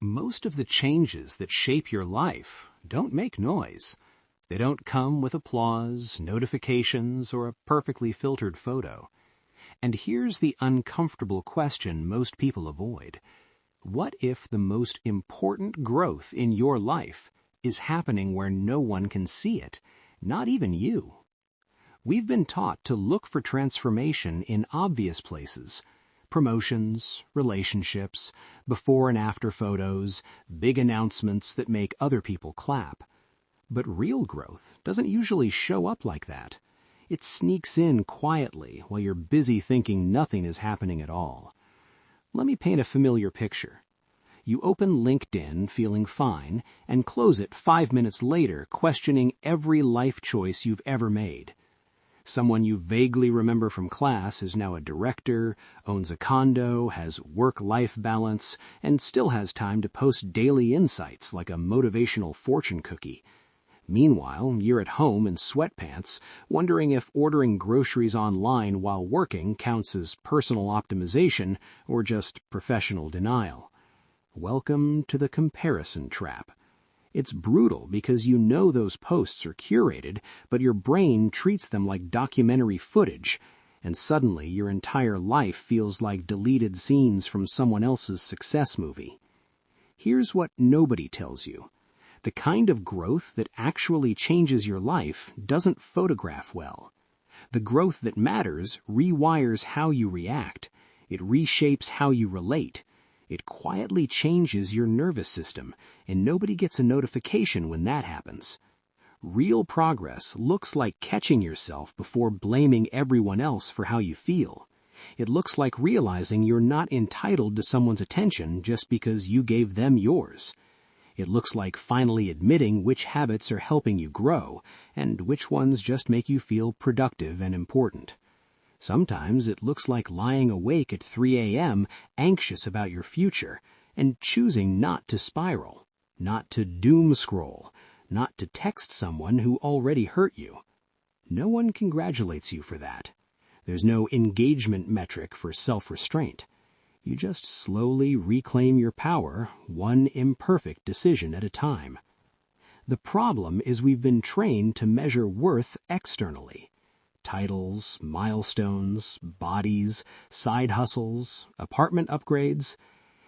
Most of the changes that shape your life don't make noise. They don't come with applause, notifications, or a perfectly filtered photo. And here's the uncomfortable question most people avoid. What if the most important growth in your life is happening where no one can see it, not even you? We've been taught to look for transformation in obvious places. Promotions, relationships, before and after photos, big announcements that make other people clap. But real growth doesn't usually show up like that. It sneaks in quietly while you're busy thinking nothing is happening at all. Let me paint a familiar picture. You open LinkedIn feeling fine and close it 5 minutes later questioning every life choice you've ever made. Someone you vaguely remember from class is now a director, owns a condo, has work-life balance, and still has time to post daily insights like a motivational fortune cookie. Meanwhile, you're at home in sweatpants, wondering if ordering groceries online while working counts as personal optimization or just professional denial. Welcome to the comparison trap. It's brutal because you know those posts are curated, but your brain treats them like documentary footage, and suddenly your entire life feels like deleted scenes from someone else's success movie. Here's what nobody tells you. The kind of growth that actually changes your life doesn't photograph well. The growth that matters rewires how you react. It reshapes how you relate. It quietly changes your nervous system, and nobody gets a notification when that happens. Real progress looks like catching yourself before blaming everyone else for how you feel. It looks like realizing you're not entitled to someone's attention just because you gave them yours. It looks like finally admitting which habits are helping you grow and which ones just make you feel productive and important. Sometimes it looks like lying awake at 3 a.m. anxious about your future and choosing not to spiral, not to doom scroll, not to text someone who already hurt you. No one congratulates you for that. There's no engagement metric for self-restraint. You just slowly reclaim your power, one imperfect decision at a time. The problem is we've been trained to measure worth externally. Titles, milestones, bodies, side hustles, apartment upgrades.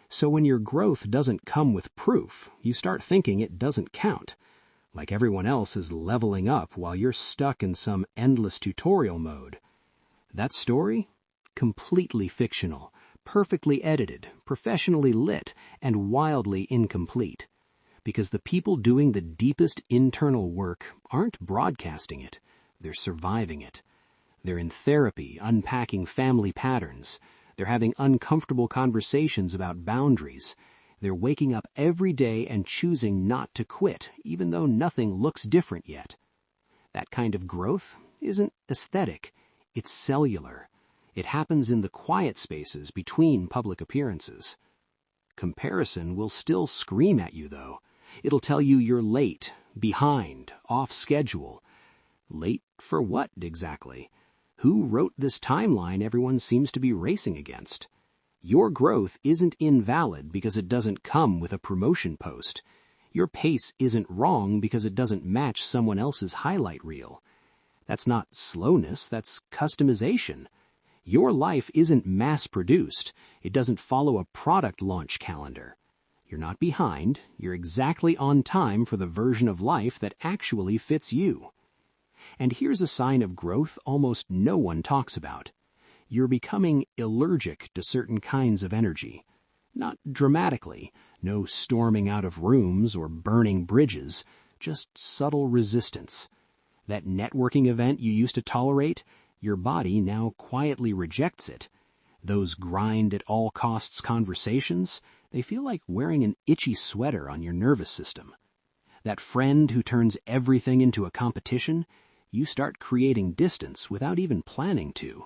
So when your growth doesn't come with proof, you start thinking it doesn't count, like everyone else is leveling up while you're stuck in some endless tutorial mode. That story? Completely fictional, perfectly edited, professionally lit, and wildly incomplete. Because the people doing the deepest internal work aren't broadcasting it, they're surviving it. They're in therapy, unpacking family patterns. They're having uncomfortable conversations about boundaries. They're waking up every day and choosing not to quit, even though nothing looks different yet. That kind of growth isn't aesthetic. It's cellular. It happens in the quiet spaces between public appearances. Comparison will still scream at you, though. It'll tell you you're late, behind, off schedule. Late for what, exactly? Who wrote this timeline everyone seems to be racing against? Your growth isn't invalid because it doesn't come with a promotion post. Your pace isn't wrong because it doesn't match someone else's highlight reel. That's not slowness, that's customization. Your life isn't mass-produced. It doesn't follow a product launch calendar. You're not behind. You're exactly on time for the version of life that actually fits you. And here's a sign of growth almost no one talks about. You're becoming allergic to certain kinds of energy. Not dramatically, no storming out of rooms or burning bridges, just subtle resistance. That networking event you used to tolerate, your body now quietly rejects it. Those grind-at-all-costs conversations, they feel like wearing an itchy sweater on your nervous system. That friend who turns everything into a competition, you start creating distance without even planning to.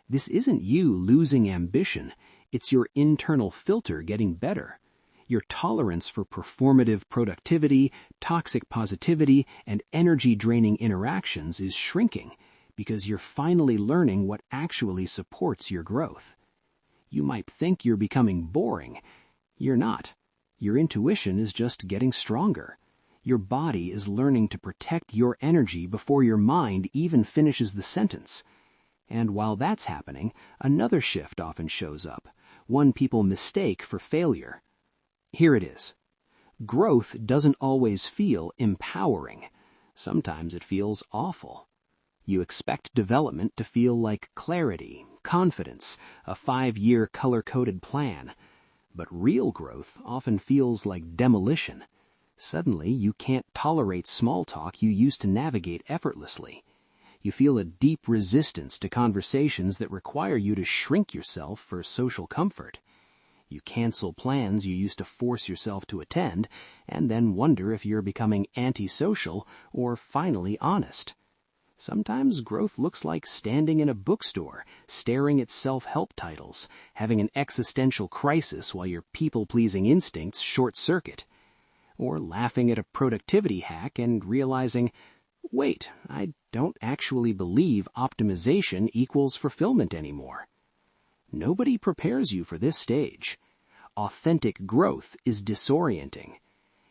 This isn't you losing ambition. It's your internal filter getting better. Your tolerance for performative productivity, toxic positivity, and energy-draining interactions is shrinking because you're finally learning what actually supports your growth. You might think you're becoming boring. You're not. Your intuition is just getting stronger. Your body is learning to protect your energy before your mind even finishes the sentence. And while that's happening, another shift often shows up, one people mistake for failure. Here it is. Growth doesn't always feel empowering. Sometimes it feels awful. You expect development to feel like clarity, confidence, a 5-year color-coded plan. But real growth often feels like demolition. Suddenly, you can't tolerate small talk you used to navigate effortlessly. You feel a deep resistance to conversations that require you to shrink yourself for social comfort. You cancel plans you used to force yourself to attend, and then wonder if you're becoming antisocial or finally honest. Sometimes growth looks like standing in a bookstore, staring at self-help titles, having an existential crisis while your people-pleasing instincts short-circuit. Or laughing at a productivity hack and realizing, wait, I don't actually believe optimization equals fulfillment anymore. Nobody prepares you for this stage. Authentic growth is disorienting.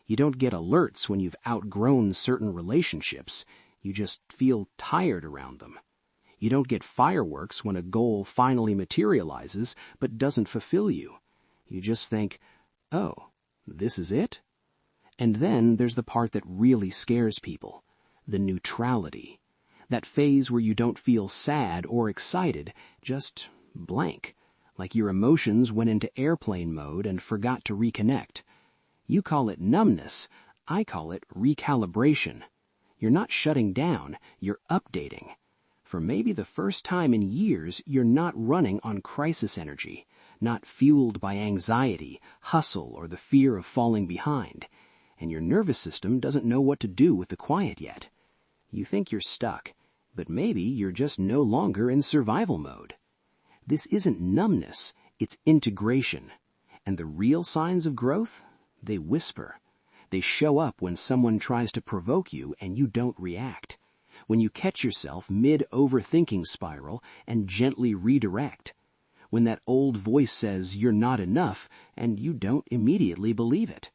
You don't get alerts when you've outgrown certain relationships. You just feel tired around them. You don't get fireworks when a goal finally materializes but doesn't fulfill you. You just think, oh, this is it? And then there's the part that really scares people, the neutrality. That phase where you don't feel sad or excited, just blank, like your emotions went into airplane mode and forgot to reconnect. You call it numbness, I call it recalibration. You're not shutting down, you're updating. For maybe the first time in years, you're not running on crisis energy, not fueled by anxiety, hustle, or the fear of falling behind. And your nervous system doesn't know what to do with the quiet yet. You think you're stuck, but maybe you're just no longer in survival mode. This isn't numbness, it's integration. And the real signs of growth? They whisper. They show up when someone tries to provoke you and you don't react. When you catch yourself mid-overthinking spiral and gently redirect. When that old voice says you're not enough and you don't immediately believe it.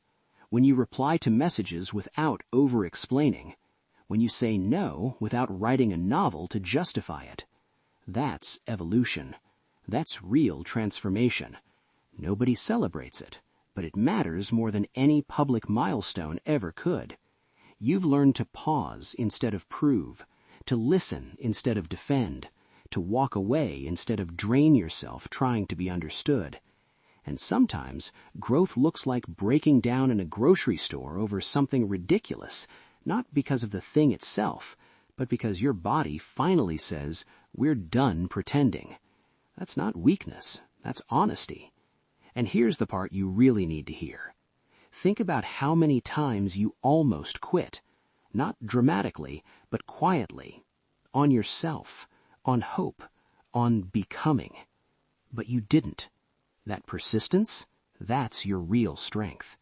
When you reply to messages without over-explaining. When you say no without writing a novel to justify it. That's evolution. That's real transformation. Nobody celebrates it, but it matters more than any public milestone ever could. You've learned to pause instead of prove, to listen instead of defend, to walk away instead of drain yourself trying to be understood. And sometimes, growth looks like breaking down in a grocery store over something ridiculous, not because of the thing itself, but because your body finally says, we're done pretending. That's not weakness, that's honesty. And here's the part you really need to hear. Think about how many times you almost quit, not dramatically, but quietly, on yourself, on hope, on becoming. But you didn't. That persistence, that's your real strength.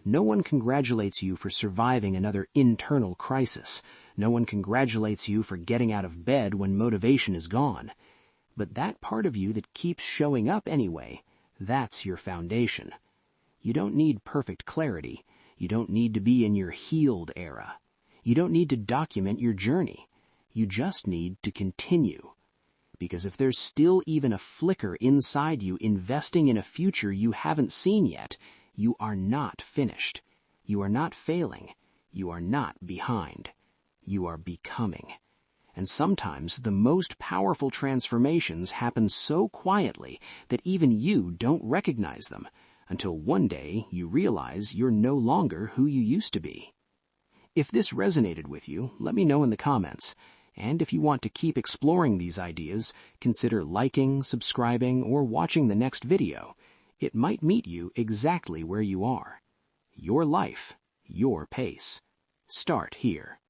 No one congratulates you for surviving another internal crisis. No one congratulates you for getting out of bed when motivation is gone. But that part of you that keeps showing up anyway, that's your foundation. You don't need perfect clarity. You don't need to be in your healed era. You don't need to document your journey. You just need to continue. Because if there's still even a flicker inside you investing in a future you haven't seen yet, you are not finished. You are not failing. You are not behind. You are becoming. And sometimes the most powerful transformations happen so quietly that even you don't recognize them, until one day you realize you're no longer who you used to be. If this resonated with you, let me know in the comments. And if you want to keep exploring these ideas, consider liking, subscribing, or watching the next video. It might meet you exactly where you are. Your life, your pace. Start here.